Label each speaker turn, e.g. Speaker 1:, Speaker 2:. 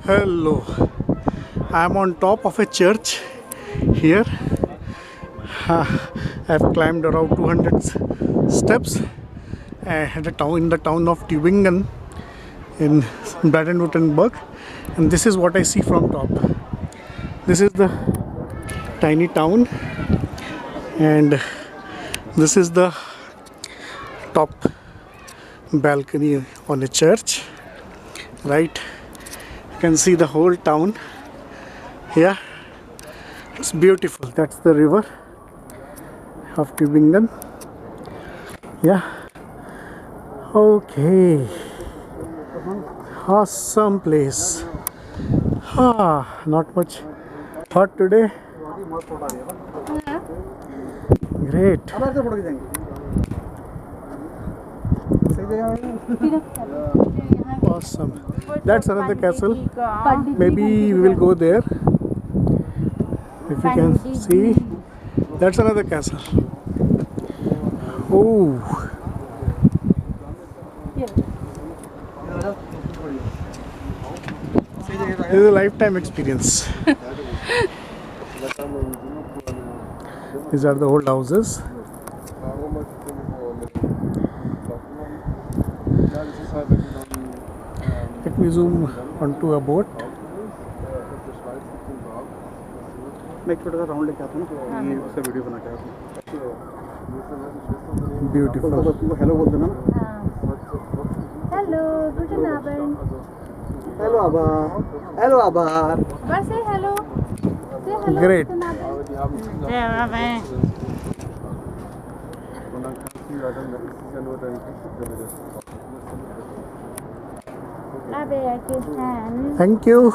Speaker 1: Hello, I am on top of a church here. I've climbed around 200 steps in the town of Tubingen in Baden-Württemberg, and this is what I see from top. This is the tiny town, and this is the top balcony on a church, right? You can see the whole town here. It's beautiful. That's the river of Tubingen. Yeah. Okay. Awesome place. Not much hot today. Great. Awesome. That's another castle. Maybe we will go there. If you can see, that's another castle. Oh. This is a lifetime experience. These are the old houses. Let me zoom onto a boat. Beautiful.
Speaker 2: Hello, guten Abend.
Speaker 3: Hello, Abba. Hello, Abba.
Speaker 2: But say hello. Say hello.
Speaker 1: Great.
Speaker 2: Guten Abend. Abbe, I kiss hands.
Speaker 1: Thank you.